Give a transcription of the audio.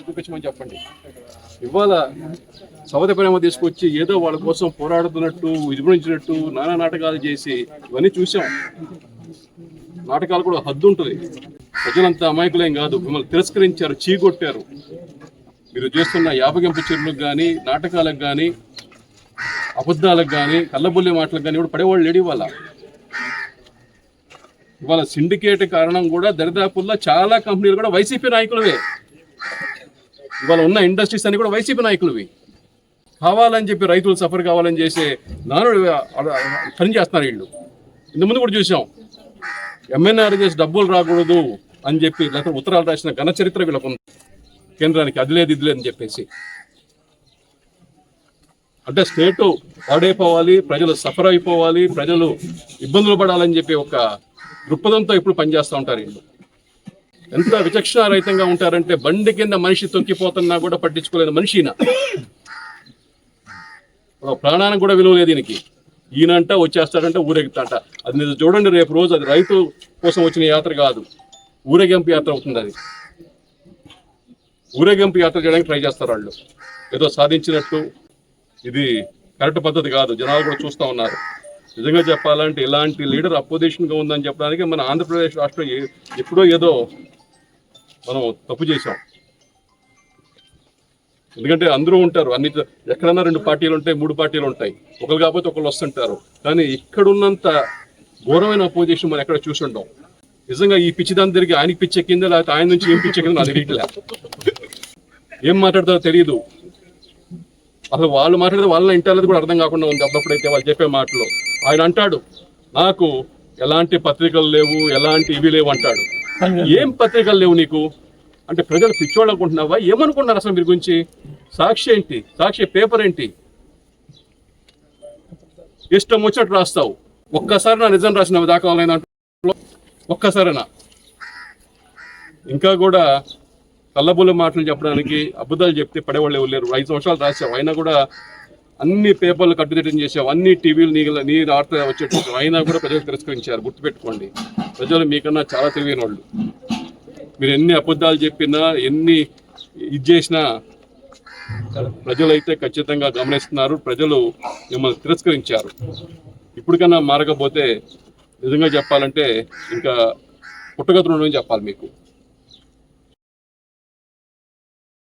చూపించమని చెప్పండి. ఇవాళ సవతి ప్రేమ తీసుకొచ్చి ఏదో వాళ్ళ కోసం పోరాడుతున్నట్టు విజృంభించినట్టు నానా నాటకాలు చేసి ఇవన్నీ చూసాం. నాటకాలు కూడా హద్దు ఉంటుంది. ప్రజలంతా అమాయకులేం కాదు, మిమ్మల్ని తిరస్కరించారు, చీకొట్టారు. మీరు చేస్తున్న యాపగింపు చర్యలకు కానీ, నాటకాలకు కానీ, అబద్ధాలకు కానీ, కళ్ళబుల్లి మాటలకు కానీ కూడా పడేవాళ్ళు లేడు. ఇవాళ సిండికేట్ కారణం కూడా దరిదాపుల్లో చాలా కంపెనీలు కూడా వైసీపీ నాయకులవే. ఇవాళ ఉన్న ఇండస్ట్రీస్ అన్ని కూడా వైసీపీ నాయకులవి. కావాలని చెప్పి రైతులు సఫర్ కావాలని చేసే పని చేస్తున్నారు వీళ్ళు. ఇంతకుముందు కూడా చూసాం, ఎంఎన్ఆర్ చేసి డబ్బులు రాకూడదు అని చెప్పి లేకపోతే ఉత్తరాలు రాసిన ఘన చరిత్ర వీళ్ళకు ఉంది. కేంద్రానికి అది లేదు ఇది లేదని చెప్పేసి, అంటే స్టేటు పాడైపోవాలి, ప్రజలు సఫర్ అయిపోవాలి, ప్రజలు ఇబ్బందులు పడాలని చెప్పి ఒక దృక్పథంతో ఇప్పుడు పనిచేస్తూ ఉంటారు వీళ్ళు. ఎంత విచక్షణారహితంగా ఉంటారంటే బండి కింద మనిషి తొక్కిపోతున్నా కూడా పట్టించుకోలేని మనిషిన ప్రాణానికి కూడా విలువ లేదు దీనికి. ఈయనంట వచ్చేస్తాడంటే ఊరేగుతాంట. అది మీరు చూడండి, రేపు రోజు అది రైతు కోసం వచ్చిన యాత్ర కాదు, ఊరేగింపు యాత్ర అవుతుంది. అది ఊరేగింపు యాత్ర చేయడానికి ట్రై చేస్తారు వాళ్ళు, ఏదో సాధించినట్టు. ఇది కరెక్ట్ పద్ధతి కాదు. జనాలు కూడా చూస్తూ ఉన్నారు. నిజంగా చెప్పాలంటే ఇలాంటి లీడర్ అపోజిషన్గా ఉందని చెప్పడానికి మన ఆంధ్రప్రదేశ్ రాష్ట్రం ఎప్పుడో ఏదో మనం తప్పు చేసాం. ఎందుకంటే అందరూ ఉంటారు, అన్ని ఎక్కడన్నా 2 పార్టీలు ఉంటాయి, 3 పార్టీలు ఉంటాయి, ఒకరు కాకపోతే ఒకళ్ళు వస్తుంటారు. కానీ ఇక్కడున్నంత ఘోరమైన అపోజిషన్ మనం ఎక్కడ చూసి ఉంటాం. నిజంగా ఈ పిచ్చి దాని తిరిగి ఆయనకి పిచ్చి ఎక్కిందా లేకపోతే ఆయన నుంచి ఏం పిచ్చి ఎక్కిందో నాకు తెలియట్లే. ఏం మాట్లాడతారో తెలియదు. అసలు వాళ్ళు మాట్లాడితే వాళ్ళని ఇంటర్లేదు కూడా అర్థం కాకుండా ఉంది అప్పుడప్పుడైతే వాళ్ళు చెప్పే మాటలు. ఆయన అంటాడు, నాకు ఎలాంటి పత్రికలు లేవు, ఎలాంటి ఇవి లేవు అంటాడు. ఏం పత్రికలు లేవు నీకు అంటే ప్రజలు పిచ్చోళ్ళు అనుకుంటున్నావా? ఏమనుకుంటున్నారు అసలు మీరు గురించి? సాక్షి ఏంటి? సాక్షి పేపర్ ఏంటి? ఇష్టం వచ్చినట్టు రాస్తావు. ఒక్కసారి నా నిజం రాసిన దాఖలైన ఒక్కసారైనా. ఇంకా కూడా కళ్ళబుల్ల మాటలు చెప్పడానికి, అబద్ధాలు చెప్తే పడేవాళ్ళు ఎవరు? 5 సంవత్సరాలు రాసావు, అయినా కూడా అన్ని పేపర్లు కట్టుదిట్టం చేసావు, అన్ని టీవీలు నీ ఆర్త వచ్చేటట్టు, అయినా కూడా ప్రజలు తిరస్కరించారు. గుర్తుపెట్టుకోండి, ప్రజలు మీకన్నా చాలా తెలివైన వాళ్ళు. మీరు ఎన్ని అబద్ధాలు చెప్పినా, ఎన్ని ఇది చేసినా ప్రజలైతే ఖచ్చితంగా గమనిస్తున్నారు. ప్రజలు మిమ్మల్ని తిరస్కరించారు. ఇప్పటికన్నా మారకపోతే నిజంగా చెప్పాలంటే ఇంకా పుట్టగతులు చెప్పాలి మీకు.